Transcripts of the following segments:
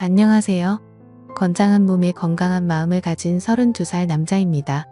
안녕하세요. 건장한 몸에 건강한 마음을 가진 32살 남자입니다.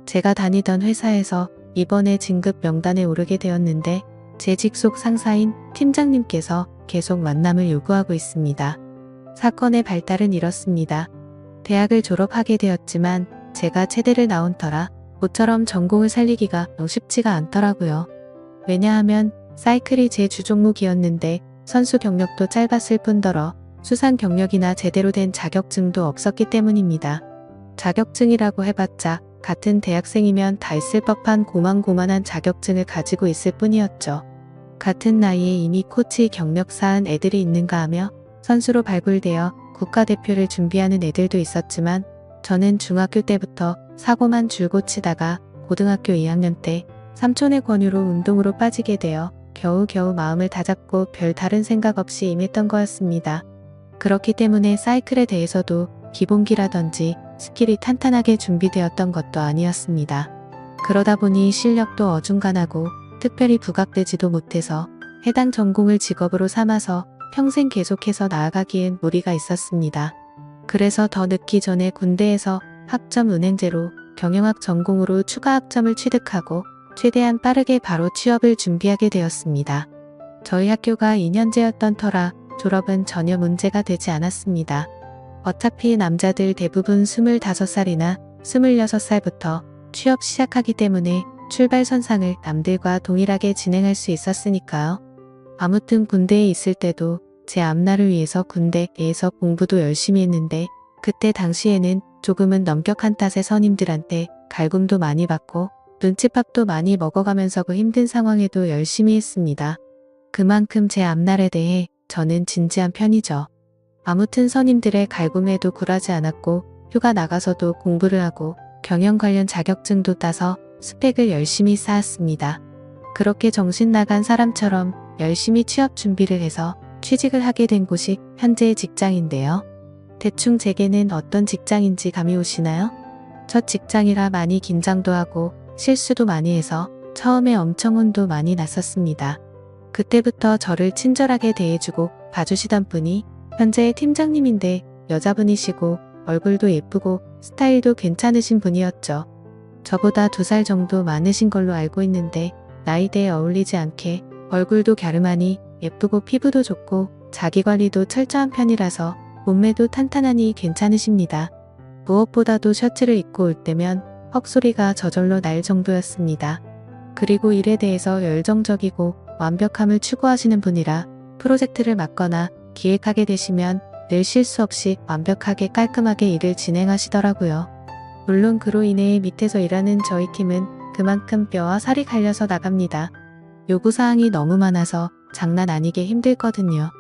제가 다니던 회사에서 이번에 진급 명단에 오르게 되었는데 제 직속 상사인 팀장님께서 계속 만남을 요구하고 있습니다. 사건의 발달은 이렇습니다. 대학을 졸업하게 되었지만 제가 체대를 나온 터라 모처럼 전공을 살리기가 쉽지가 않더라고요. 왜냐하면 사이클이 제 주종목이었는데 선수 경력도 짧았을 뿐더러 수상 경력이나 제대로 된 자격증도 없었기 때문입니다. 자격증이라고 해봤자 같은 대학생이면 다 있을 법한 고만고만한 자격증을 가지고 있을 뿐이었죠. 같은 나이에 이미 코치 경력 쌓은 애들이 있는가 하며 선수로 발굴되어 국가대표를 준비하는 애들도 있었지만 저는 중학교 때부터 사고만 줄곧 치다가 고등학교 2학년 때 삼촌의 권유로 운동으로 빠지게 되어 겨우겨우 마음을 다잡고 별 다른 생각 없이 임했던 거였습니다. 그렇기 때문에 사이클에 대해서도 기본기라든지 스킬이 탄탄하게 준비되었던 것도 아니었습니다. 그러다 보니 실력도 어중간하고 특별히 부각되지도 못해서 해당 전공을 직업으로 삼아서 평생 계속해서 나아가기엔 무리가 있었습니다. 그래서 더 늦기 전에 군대에서 학점 은행제로 경영학 전공으로 추가 학점을 취득하고 최대한 빠르게 바로 취업을 준비하게 되었습니다. 저희 학교가 2년제였던 터라 졸업은 전혀 문제가 되지 않았습니다. 어차피 남자들 대부분 25살이나 26살부터 취업 시작하기 때문에 출발선상을 남들과 동일하게 진행할 수 있었으니까요. 아무튼 군대에 있을 때도 제 앞날을 위해서 군대에서 공부도 열심히 했는데 그때 당시에는 조금은 넘격한 탓에 선임들한테 갈굼도 많이 받고 눈칫밥도 많이 먹어가면서 그 힘든 상황에도 열심히 했습니다. 그만큼 제 앞날에 대해 저는 진지한 편이죠. 아무튼 선임들의 갈굼에도 굴하지 않았고 휴가 나가서도 공부를 하고 경영 관련 자격증도 따서 스펙을 열심히 쌓았습니다. 그렇게 정신 나간 사람처럼 열심히 취업 준비를 해서 취직을 하게 된 곳이 현재의 직장인데요. 대충 제게는 어떤 직장인지 감이 오시나요? 첫 직장이라 많이 긴장도 하고 실수도 많이 해서 처음에 엄청 혼도 많이 났었습니다. 그때부터 저를 친절하게 대해주고 봐주시던 분이 현재의 팀장님인데 여자분이시고 얼굴도 예쁘고 스타일도 괜찮으신 분이었죠. 저보다 2살 정도 많으신 걸로 알고 있는데 나이대에 어울리지 않게 얼굴도 갸름하니 예쁘고 피부도 좋고 자기관리도 철저한 편이라서 몸매도 탄탄하니 괜찮으십니다. 무엇보다도 셔츠를 입고 올 때면 헉소리가 저절로 날 정도였습니다. 그리고 일에 대해서 열정적이고 완벽함을 추구하시는 분이라 프로젝트를 맡거나 기획하게 되시면 늘 실수 없이 완벽하게 깔끔하게 일을 진행하시더라고요. 물론 그로 인해 밑에서 일하는 저희 팀은 그만큼 뼈와 살이 갈려서 나갑니다. 요구사항이 너무 많아서 장난 아니게 힘들거든요.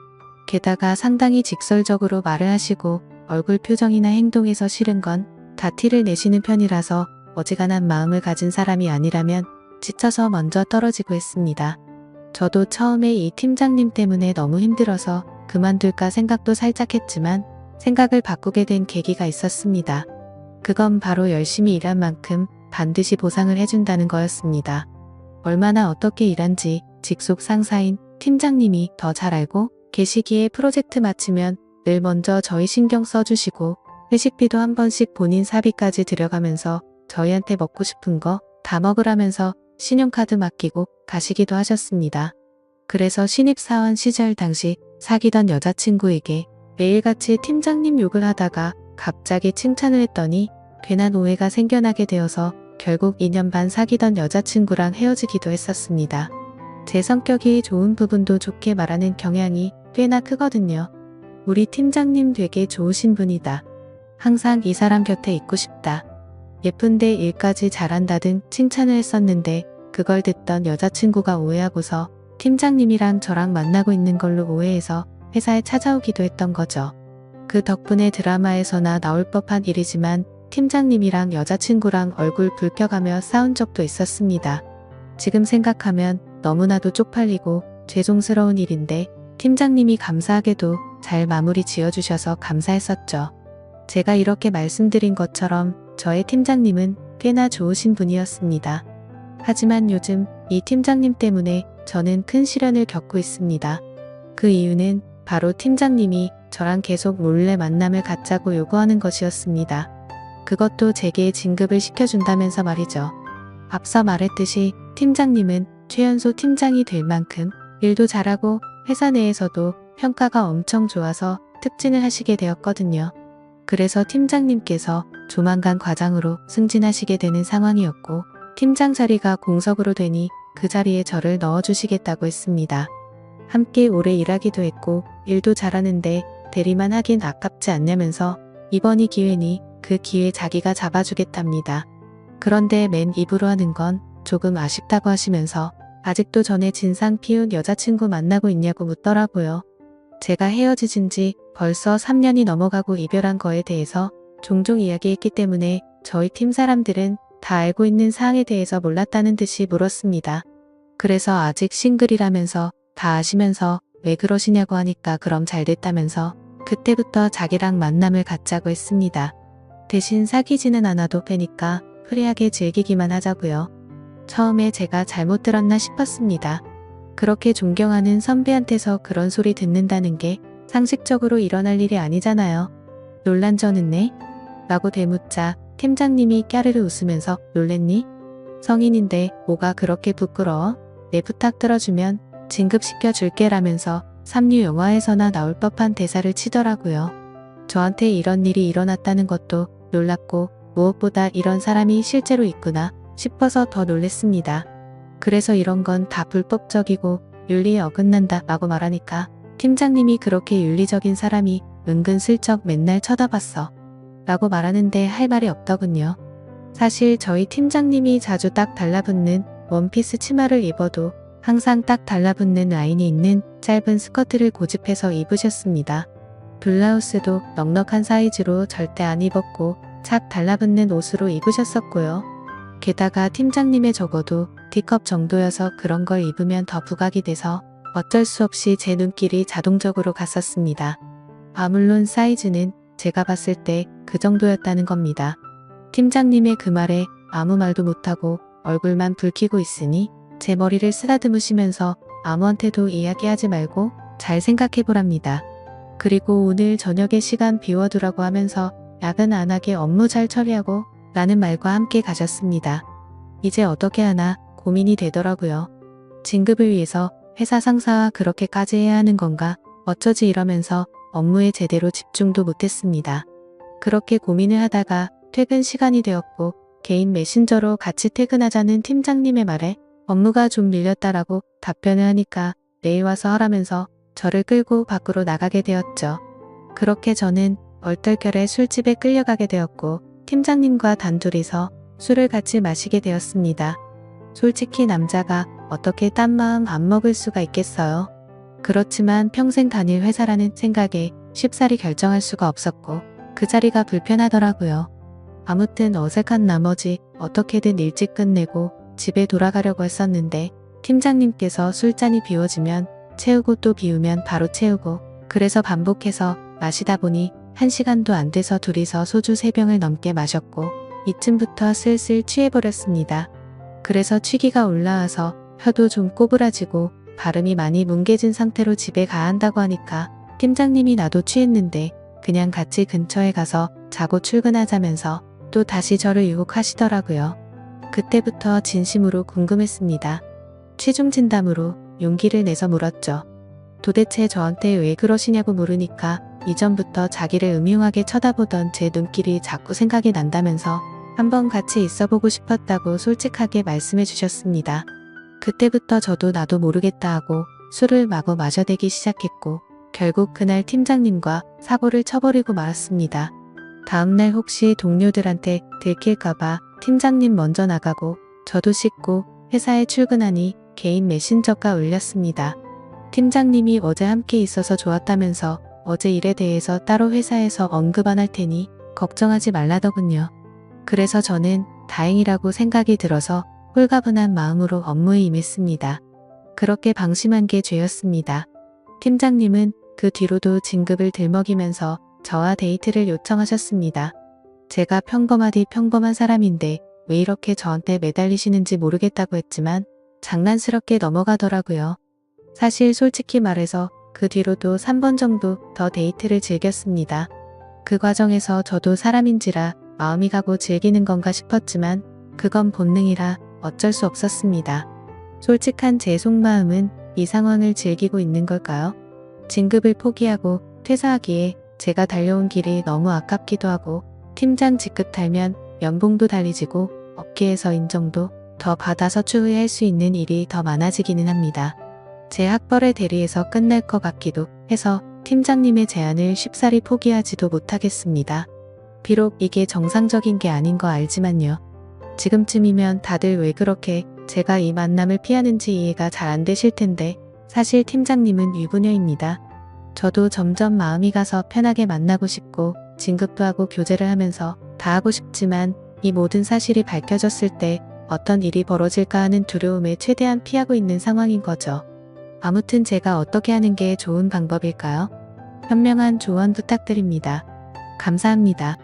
게다가 상당히 직설적으로 말을 하시고 얼굴 표정이나 행동에서 싫은 건 다 티를 내시는 편이라서 어지간한 마음을 가진 사람이 아니라면 지쳐서 먼저 떨어지고 했습니다. 저도 처음에 이 팀장님 때문에 너무 힘들어서 그만둘까 생각도 살짝 했지만 생각을 바꾸게 된 계기가 있었습니다. 그건 바로 열심히 일한 만큼 반드시 보상을 해준다는 거였습니다. 얼마나 어떻게 일한지 직속 상사인 팀장님이 더 잘 알고 계시기에 프로젝트 마치면 늘 먼저 저희 신경 써주시고 회식비도 한 번씩 본인 사비까지 들여가면서 저희한테 먹고 싶은 거 다 먹으라면서 신용카드 맡기고 가시기도 하셨습니다. 그래서 신입사원 시절 당시 사귀던 여자친구에게 매일같이 팀장님 욕을 하다가 갑자기 칭찬을 했더니 괜한 오해가 생겨나게 되어서 결국 2년 반 사귀던 여자친구랑 헤어지기도 했었습니다. 제 성격이 좋은 부분도 좋게 말하는 경향이 꽤나 크거든요. 우리 팀장님 되게 좋으신 분이다. 항상 이 사람 곁에 있고 싶다. 예쁜데 일까지 잘한다 등 칭찬을 했었는데 그걸 듣던 여자친구가 오해하고서 팀장님이랑 저랑 만나고 있는 걸로 오해해서 회사에 찾아오기도 했던 거죠. 그 덕분에 드라마에서나 나올 법한 일이지만 팀장님이랑 여자친구랑 얼굴 붉혀가며 싸운 적도 있었습니다. 지금 생각하면 너무나도 쪽팔리고 죄송스러운 일인데 팀장님이 감사하게도 잘 마무리 지어주셔서 감사했었죠. 제가 이렇게 말씀드린 것처럼 저의 팀장님은 꽤나 좋으신 분이었습니다. 하지만 요즘 이 팀장님 때문에 저는 큰 시련을 겪고 있습니다. 그 이유는 바로 팀장님이 저랑 계속 몰래 만남을 갖자고 요구하는 것이었습니다. 그것도 제게 진급을 시켜준다면서 말이죠. 앞서 말했듯이 팀장님은 최연소 팀장이 될 만큼 일도 잘하고 회사 내에서도 평가가 엄청 좋아서 특진을 하시게 되었거든요. 그래서 팀장님께서 조만간 과장으로 승진하시게 되는 상황이었고 팀장 자리가 공석으로 되니 그 자리에 저를 넣어주시겠다고 했습니다. 함께 오래 일하기도 했고 일도 잘하는데 대리만 하긴 아깝지 않냐면서 이번이 기회니 그 기회 자기가 잡아주겠답니다. 그런데 맨 입으로 하는 건 조금 아쉽다고 하시면서 아직도 전에 진상 피운 여자친구 만나고 있냐고 묻더라고요. 제가 헤어지신 지 벌써 3년이 넘어가고 이별한 거에 대해서 종종 이야기했기 때문에 저희 팀 사람들은 다 알고 있는 사항에 대해서 몰랐다는 듯이 물었습니다. 그래서 아직 싱글이라면서 다 아시면서 왜 그러시냐고 하니까 그럼 잘 됐다면서 그때부터 자기랑 만남을 갖자고 했습니다. 대신 사귀지는 않아도 되니까 프리하게 즐기기만 하자고요. 처음에 제가 잘못 들었나 싶었습니다. 그렇게 존경하는 선배한테서 그런 소리 듣는다는 게 상식적으로 일어날 일이 아니잖아요. 놀란 저는 네? 라고 되묻자 팀장님이 까르르 웃으면서 놀랬니? 성인인데 뭐가 그렇게 부끄러워? 내 부탁 들어주면 진급시켜 줄게 라면서 삼류 영화에서나 나올 법한 대사를 치더라고요. 저한테 이런 일이 일어났다는 것도 놀랍고 무엇보다 이런 사람이 실제로 있구나 싶어서 더 놀랬습니다. 그래서 이런 건 다 불법적이고 윤리에 어긋난다 라고 말하니까 팀장님이 그렇게 윤리적인 사람이 은근슬쩍 맨날 쳐다봤어 라고 말하는데 할 말이 없더군요. 사실 저희 팀장님이 자주 딱 달라붙는 원피스 치마를 입어도 항상 딱 달라붙는 라인이 있는 짧은 스커트를 고집해서 입으셨습니다. 블라우스도 넉넉한 사이즈로 절대 안 입었고 착 달라붙는 옷으로 입으셨었고요. 게다가 팀장님의 적어도 D컵 정도여서 그런 걸 입으면 더 부각이 돼서 어쩔 수 없이 제 눈길이 자동적으로 갔었습니다. 물론 사이즈는 제가 봤을 때 그 정도였다는 겁니다. 팀장님의 그 말에 아무 말도 못하고 얼굴만 붉히고 있으니 제 머리를 쓰다듬으시면서 아무한테도 이야기하지 말고 잘 생각해보랍니다. 그리고 오늘 저녁에 시간 비워두라고 하면서 야근 안 하게 업무 잘 처리하고 라는 말과 함께 가셨습니다. 이제 어떻게 하나 고민이 되더라고요. 진급을 위해서 회사 상사와 그렇게까지 해야 하는 건가 어쩌지 이러면서 업무에 제대로 집중도 못했습니다. 그렇게 고민을 하다가 퇴근 시간이 되었고 개인 메신저로 같이 퇴근하자는 팀장님의 말에 업무가 좀 밀렸다라고 답변을 하니까 내일 와서 하라면서 저를 끌고 밖으로 나가게 되었죠. 그렇게 저는 얼떨결에 술집에 끌려가게 되었고 팀장님과 단둘이서 술을 같이 마시게 되었습니다. 솔직히 남자가 어떻게 딴 마음 안 먹을 수가 있겠어요. 그렇지만 평생 다닐 회사라는 생각에 쉽사리 결정할 수가 없었고 그 자리가 불편하더라고요. 아무튼 어색한 나머지 어떻게든 일찍 끝내고 집에 돌아가려고 했었는데 팀장님께서 술잔이 비워지면 채우고 또 비우면 바로 채우고 그래서 반복해서 마시다 보니 1시간도 안 돼서 둘이서 소주 3병을 넘게 마셨고 이쯤부터 슬슬 취해버렸습니다. 그래서 취기가 올라와서 혀도 좀 꼬부라지고 발음이 많이 뭉개진 상태로 집에 가야 한다고 하니까 팀장님이 나도 취했는데 그냥 같이 근처에 가서 자고 출근하자면서 또 다시 저를 유혹하시더라고요. 그때부터 진심으로 궁금했습니다. 취중 진담으로 용기를 내서 물었죠. 도대체 저한테 왜 그러시냐고 물으니까 이전부터 자기를 음흉하게 쳐다보던 제 눈길이 자꾸 생각이 난다면서 한번 같이 있어보고 싶었다고 솔직하게 말씀해 주셨습니다. 그때부터 저도 나도 모르겠다 하고 술을 마구 마셔대기 시작했고 결국 그날 팀장님과 사고를 쳐버리고 말았습니다. 다음날 혹시 동료들한테 들킬까봐 팀장님 먼저 나가고 저도 씻고 회사에 출근하니 개인 메신저가 울렸습니다. 팀장님이 어제 함께 있어서 좋았다면서 어제 일에 대해서 따로 회사에서 언급 안 할 테니 걱정하지 말라더군요. 그래서 저는 다행이라고 생각이 들어서 홀가분한 마음으로 업무에 임했습니다. 그렇게 방심한 게 죄였습니다. 팀장님은 그 뒤로도 진급을 들먹이면서 저와 데이트를 요청하셨습니다. 제가 평범하디 평범한 사람인데 왜 이렇게 저한테 매달리시는지 모르겠다고 했지만 장난스럽게 넘어가더라고요. 사실 솔직히 말해서 그 뒤로도 3번 정도 더 데이트를 즐겼습니다. 그 과정에서 저도 사람인지라 마음이 가고 즐기는 건가 싶었지만 그건 본능이라 어쩔 수 없었습니다. 솔직한 제 속마음은 이 상황을 즐기고 있는 걸까요? 진급을 포기하고 퇴사하기에 제가 달려온 길이 너무 아깝기도 하고 팀장 직급 달면 연봉도 달리지고 업계에서 인정도 더 받아서 추후회할 수 있는 일이 더 많아지기는 합니다. 제 학벌의 대리에서 끝날 것 같기도 해서 팀장님의 제안을 쉽사리 포기하지도 못하겠습니다. 비록 이게 정상적인 게 아닌 거 알지만요. 지금쯤이면 다들 왜 그렇게 제가 이 만남을 피하는지 이해가 잘 안 되실 텐데 사실 팀장님은 유부녀입니다. 저도 점점 마음이 가서 편하게 만나고 싶고 진급도 하고 교제를 하면서 다 하고 싶지만 이 모든 사실이 밝혀졌을 때 어떤 일이 벌어질까 하는 두려움에 최대한 피하고 있는 상황인 거죠. 아무튼 제가 어떻게 하는 게 좋은 방법일까요? 현명한 조언 부탁드립니다. 감사합니다.